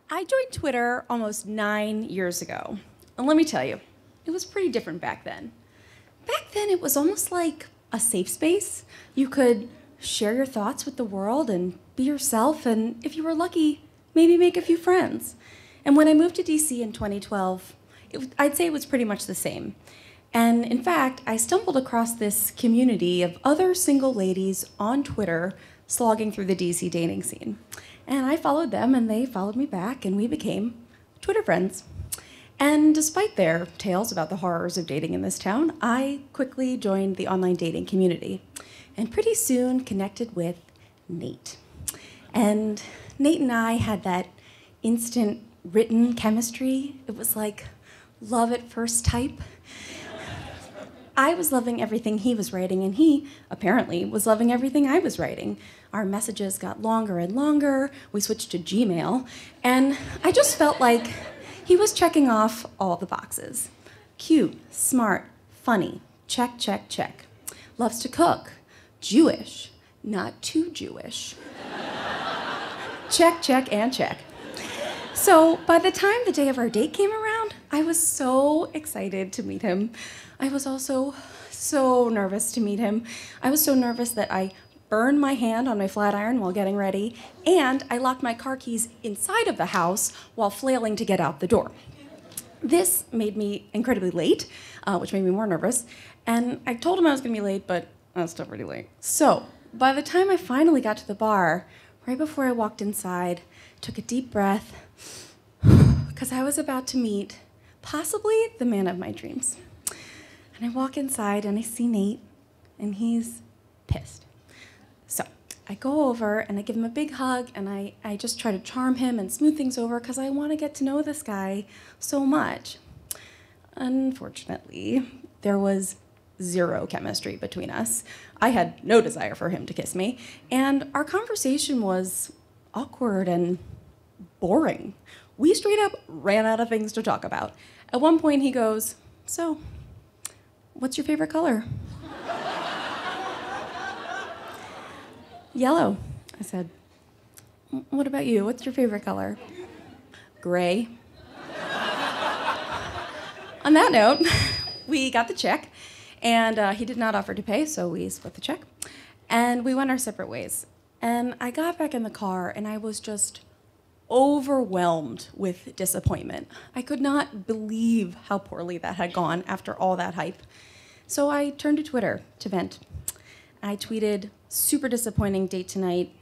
I joined Twitter almost 9 years ago. And let me tell you, it was pretty different back then. Back then, it was almost like a safe space. You could share your thoughts with the world and be yourself, and if you were lucky, maybe make a few friends. And when I moved to DC in 2012, I'd say it was pretty much the same. And in fact, I stumbled across this community of other single ladies on Twitter slogging through the DC dating scene. And I followed them, and they followed me back, and we became Twitter friends. And despite their tales about the horrors of dating in this town, I quickly joined the online dating community, and pretty soon connected with Nate. And Nate and I had that instant written chemistry. It was like love at first type. I was loving everything he was writing, and he, apparently, was loving everything I was writing. Our messages got longer and longer. We switched to Gmail, and I just felt like he was checking off all the boxes. Cute, smart, funny, check, check, check. Loves to cook, Jewish, not too Jewish. Check, check, and check. So by the time the day of our date came around, I was so excited to meet him. I was also so nervous to meet him. I was so nervous that I burned my hand on my flat iron while getting ready, and I locked my car keys inside of the house while flailing to get out the door. This made me incredibly late, which made me more nervous, and I told him I was gonna be late, but I was still pretty late. So by the time I finally got to the bar, right before I walked inside, took a deep breath, because I was about to meet possibly the man of my dreams. And I walk inside and I see Nate, and he's pissed. So I go over and I give him a big hug, and I just try to charm him and smooth things over because I want to get to know this guy so much. Unfortunately, there was zero chemistry between us. I had no desire for him to kiss me, and our conversation was awkward and boring. We straight up ran out of things to talk about. At one point he goes, "So, what's your favorite color?" "Yellow," I said. "What about you? What's your favorite color?" "Gray." On that note, we got the check, and he did not offer to pay, so we split the check. And we went our separate ways. And I got back in the car, and I was just overwhelmed with disappointment. I could not believe how poorly that had gone after all that hype. So I turned to Twitter to vent. I tweeted, "Super disappointing date tonight.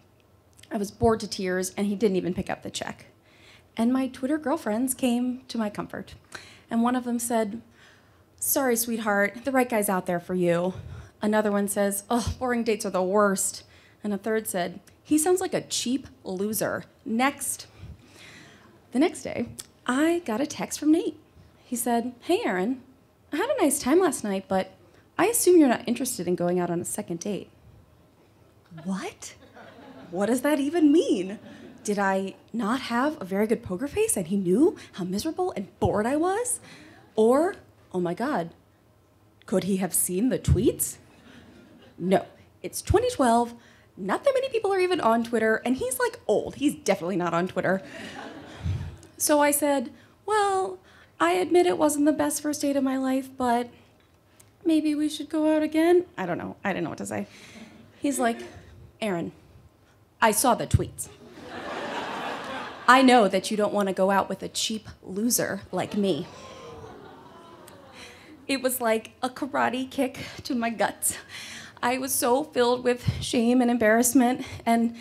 I was bored to tears," and he didn't even pick up the check. And my Twitter girlfriends came to my comfort. And one of them said, "Sorry, sweetheart, the right guy's out there for you." Another one says, "Oh, boring dates are the worst." And a third said, "He sounds like a cheap loser. Next." The next day, I got a text from Nate. He said, "Hey, Erin, I had a nice time last night, but I assume you're not interested in going out on a second date." What? What does that even mean? Did I not have a very good poker face and he knew how miserable and bored I was? Or, oh my God, could he have seen the tweets? No, it's 2012, not that many people are even on Twitter, and he's like old. He's definitely not on Twitter. So I said, "Well, I admit it wasn't the best first date of my life, but maybe we should go out again." I don't know. I didn't know what to say. He's like, "Erin, I saw the tweets. I know that you don't want to go out with a cheap loser like me." It was like a karate kick to my guts. I was so filled with shame and embarrassment, and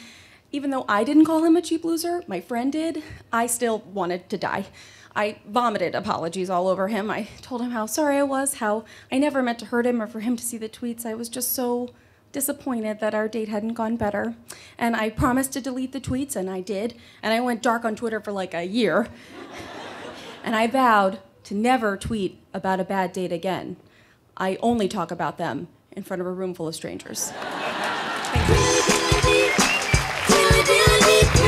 even though I didn't call him a cheap loser, my friend did, I still wanted to die. I vomited apologies all over him. I told him how sorry I was, how I never meant to hurt him or for him to see the tweets. I was just so disappointed that our date hadn't gone better. And I promised to delete the tweets, and I did. And I went dark on Twitter for like a year. And I vowed to never tweet about a bad date again. I only talk about them in front of a room full of strangers. Thank you.